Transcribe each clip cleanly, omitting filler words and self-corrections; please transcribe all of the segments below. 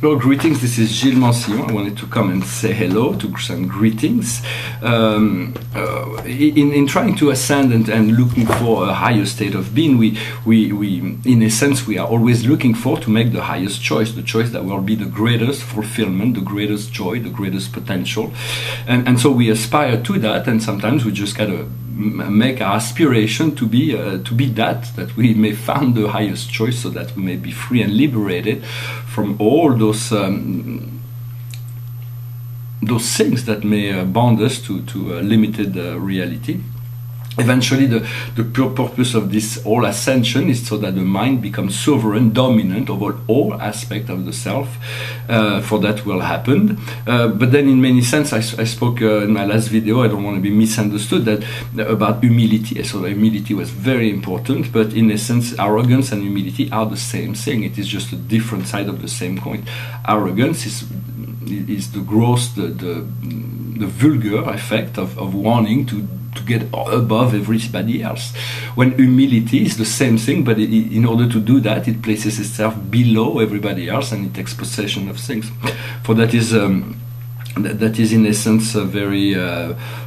Hello, greetings. This is Gilles Mancillon. I wanted to come and say hello, to send greetings. In trying to ascend and looking for a higher state of being, we, in a sense, we are always looking for to make the highest choice, the choice that will be the greatest fulfillment, the greatest joy, the greatest potential. And so we aspire to that, and sometimes we just gotta make our aspiration to be that we may find the highest choice, so that we may be free and liberated from all those things that may bond us to a limited reality. Eventually, the pure purpose of this whole ascension is so that the mind becomes sovereign, dominant over all aspects of the self. For that will happen. But then in many sense, I spoke in my last video, I don't want to be misunderstood, that about humility. So humility was very important, but in a sense, arrogance and humility are the same thing. It is just a different side of the same coin. Arrogance is the gross, the vulgar effect of wanting to get above everybody else. When humility is the same thing, but in order to do that, it places itself below everybody else and it takes possession of things. For that is in essence very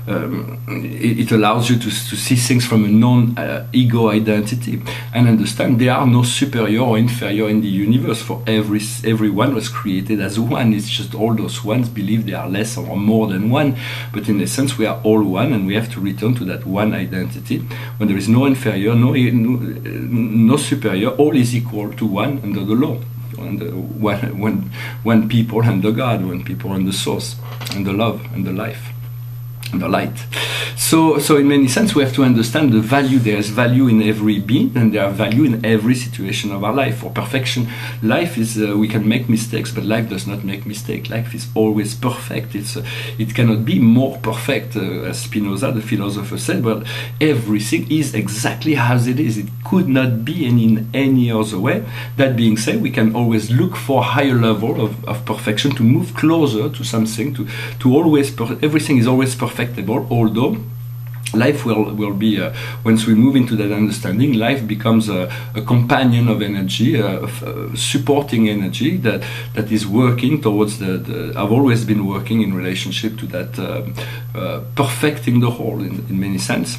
it allows you to see things from a non-ego identity and understand there are no superior or inferior in the universe. For everyone was created as one. It's just all those ones believe they are less or more than one, but in essence we are all one, and we have to return to that one identity. When there is no inferior, no superior, all is equal to one under the law. When people and the God, when people and the source, and the love, and the life, and the light. So in many sense, we have to understand the value. There is value in every being, and there are value in every situation of our life. For perfection, life is, we can make mistakes, but life does not make mistakes. Life is always perfect. It cannot be more perfect, as Spinoza, the philosopher, said, but everything is exactly as it is. It could not be in any other way. That being said, we can always look for a higher level of perfection, to move closer to something, to always, everything is always perfectible, although life will be, once we move into that understanding, life becomes a companion of energy, supporting energy that is working towards I've always been working in relationship to that, perfecting the whole in many sense.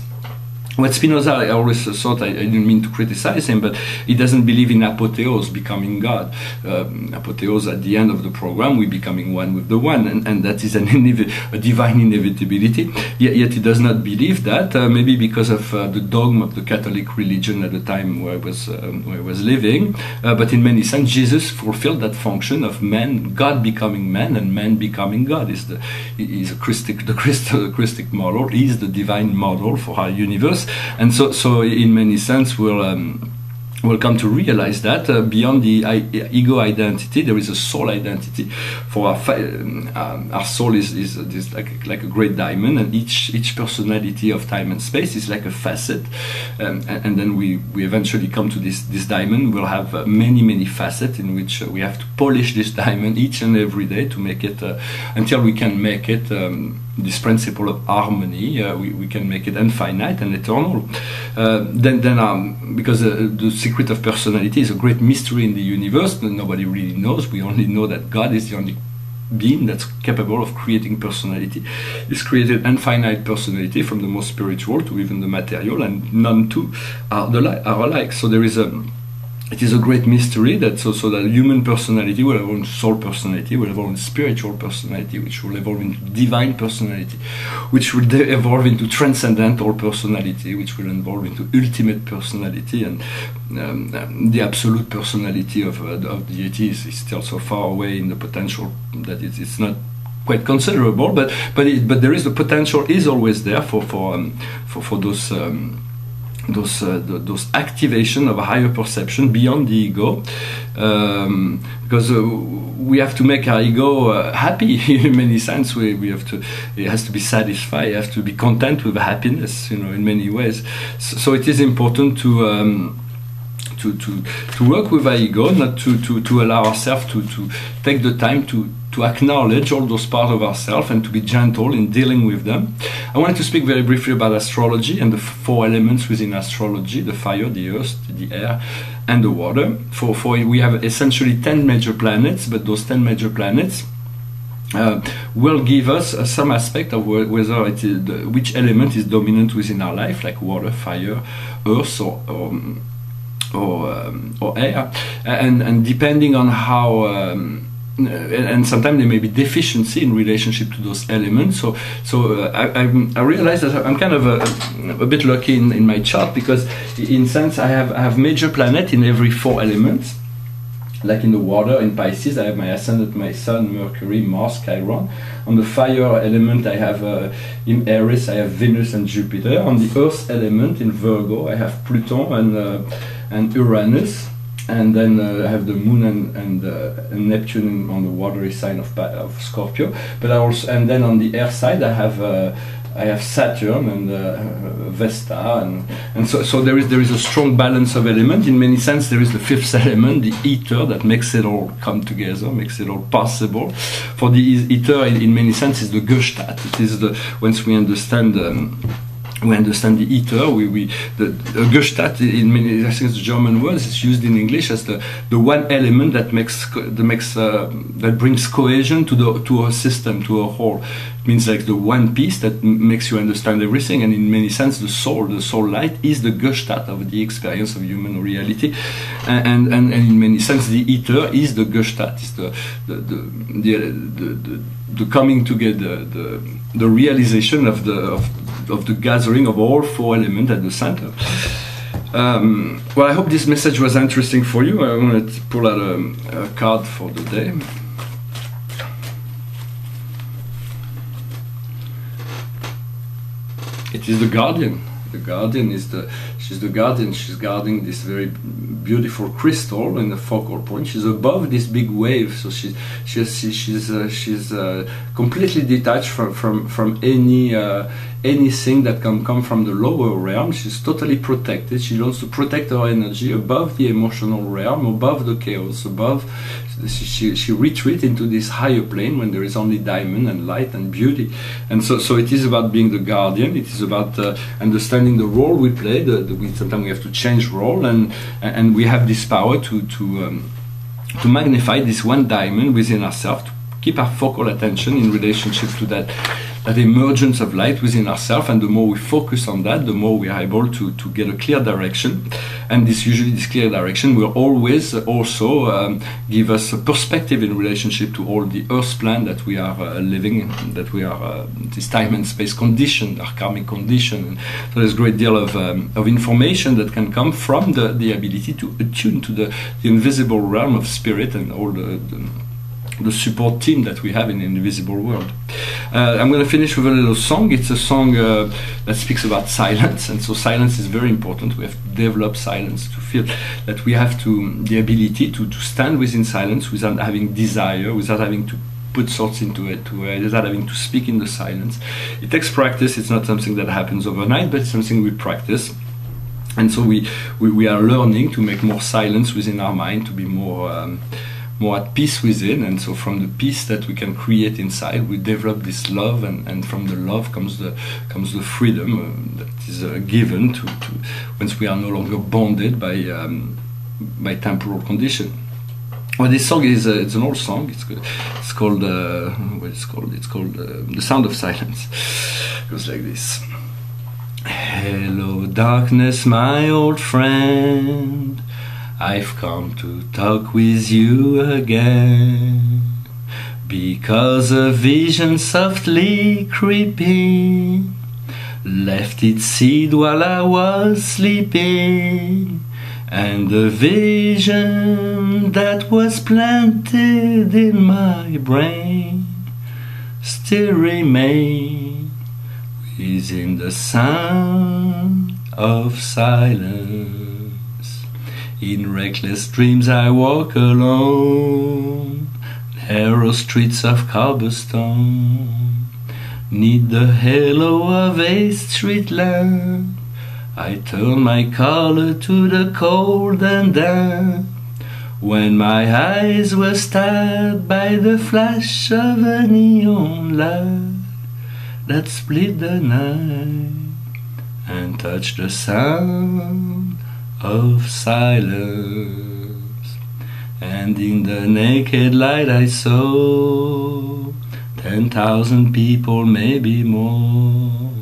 What Spinoza, I always thought, I didn't mean to criticize him, but he doesn't believe in apotheos, becoming God. Apotheos, at the end of the program, we're becoming one with the one, and that is a divine inevitability. Yet he does not believe that, maybe because of the dogma of the Catholic religion at the time where I was living. But in many sense, Jesus fulfilled that function of man, God becoming man, and man becoming God. The Christic model. He is the divine model for our universe. And so in many sense we'll come to realize that beyond the ego identity, there is a soul identity. For our soul is like a great diamond, and each personality of time and space is like a facet, and then we eventually come to this diamond. We'll have many facets in which we have to polish this diamond each and every day to make it until we can make it this principle of harmony. We can make it infinite and eternal. Because the secret of personality is a great mystery in the universe that nobody really knows. We only know that God is the only being that's capable of creating personality. He's created infinite personality, from the most spiritual to even the material, and none two are alike. So there is it is a great mystery that so that human personality will have own soul personality, will have own spiritual personality, which will evolve into divine personality, which will evolve into transcendental personality, which will evolve into ultimate personality, and the absolute personality of deity is still so far away in the potential that it's not quite considerable, but there is the potential is always there for those activation of a higher perception beyond the ego, because we have to make our ego happy in many sense. We have to, it has to be satisfied, you have to be content with happiness, in many ways. So it is important to work with our ego, not to allow ourselves to take the time to to acknowledge all those parts of ourselves and to be gentle in dealing with them. I wanted to speak very briefly about astrology and the four elements within astrology: the fire, the earth, the air, and the water. We have essentially 10 major planets, but those 10 major planets will give us some aspect of whether it is which element is dominant within our life, like water, fire, earth, or air, and depending on how. And sometimes there may be deficiency in relationship to those elements. So I realize that I'm kind of a bit lucky in my chart, because in sense I have major planet in every 4 elements. Like in the water, in Pisces, I have my ascendant, my Sun, Mercury, Mars, Chiron. On the fire element, I have in Aries, I have Venus and Jupiter. On the earth element, in Virgo, I have Pluton and Uranus. And then I have the Moon and Neptune on the watery sign of Scorpio. But and then on the air side, I have Saturn and Vesta, and so there is a strong balance of element. In many sense, there is the 5th element, the ether, that makes it all come together, makes it all possible. For the ether, in many sense, is the Gestalt. It is once we understand the ether. The Gestalt, in many, I think it's the German word, it's used in English as the one element that that brings cohesion to a system, to a whole. It means like the one piece that makes you understand everything. And in many sense, the soul light, is the Gestalt of the experience of human reality. And in many sense, the ether is the Gestalt, is the coming together, the realization of the gathering of all 4 elements at the center. Well, I hope this message was interesting for you. I want to pull out a card for the day. It is the Guardian. The Guardian she's the Guardian. She's guarding this very beautiful crystal in the focal point. She's above this big wave, so she's completely detached from anything that can come from the lower realm. She's totally protected. She wants to protect her energy above the emotional realm, above the chaos, above. She retreats into this higher plane when there is only diamond and light and beauty. And so it is about being the guardian. It is about understanding the role we play. Sometimes we have to change role, and we have this power to magnify this one diamond within ourselves, to keep our focal attention in relationship to that emergence of light within ourselves. And the more we focus on that, the more we are able to get a clear direction. And this clear direction will always also give us a perspective in relationship to all the earth plan that we are living in, that we are this time and space condition, our karmic condition. And so there's a great deal of information that can come from the ability to attune to the invisible realm of spirit and all the support team that we have in the invisible world. I'm going to finish with a little song. It's a song that speaks about silence, and so silence is very important. We have to develop silence, to feel that we have the ability to stand within silence without having desire, without having to put thoughts into it, without having to speak in the silence. It takes practice. It's not something that happens overnight, but it's something we practice. And so we are learning to make more silence within our mind, to be more at peace within. And so from the peace that we can create inside, we develop this love, and from the love comes the freedom that is given to once we are no longer bonded by temporal condition. Well, this song is it's an old song. It's called The Sound of Silence. It goes like this. Hello darkness, my old friend, I've come to talk with you again, because a vision softly creeping left its seed while I was sleeping, and the vision that was planted in my brain still remains within the sound of silence. In reckless dreams I walk alone, narrow streets of cobblestone, 'neath the halo of a street lamp, I turn my collar to the cold and damp, When my eyes were stabbed by the flash of a neon light that split the night and touched the sound of silence. And in the naked light I saw 10,000 people, maybe more.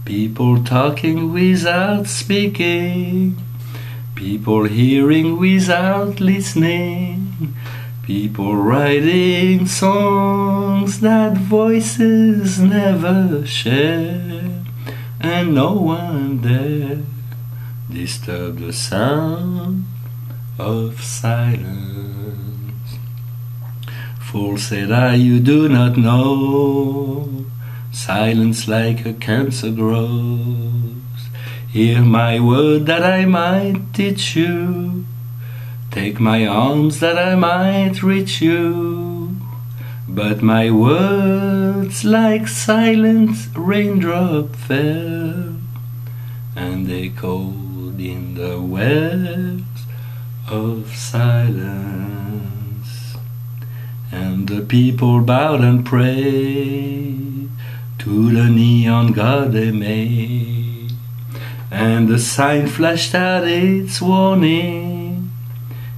People talking without speaking, people hearing without listening, people writing songs that voices never share, and no one dare disturb the sound of silence. Fool, said I, you do not know, silence like a cancer grows. Hear my word that I might teach you, take my arms that I might reach you. But my words like silent raindrop fell, and echoed in the wells of silence. And the people bowed and prayed to the neon god they made, and the sign flashed out its warning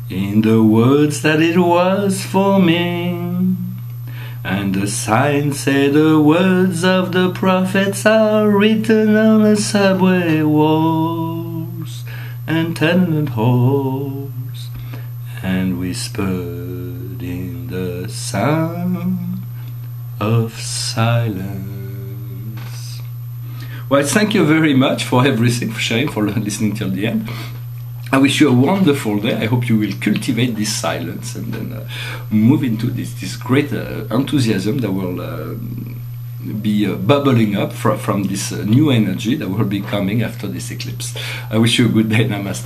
in the words that it was forming. And the sign said the words of the prophets are written on the subway walls and tenement halls, and whispered in the sound of silence. Well, thank you very much for everything, for sharing, for listening till the end. I wish you a wonderful day. I hope you will cultivate this silence and then move into this great enthusiasm that will be bubbling up from this new energy that will be coming after this eclipse. I wish you a good day. Namaste.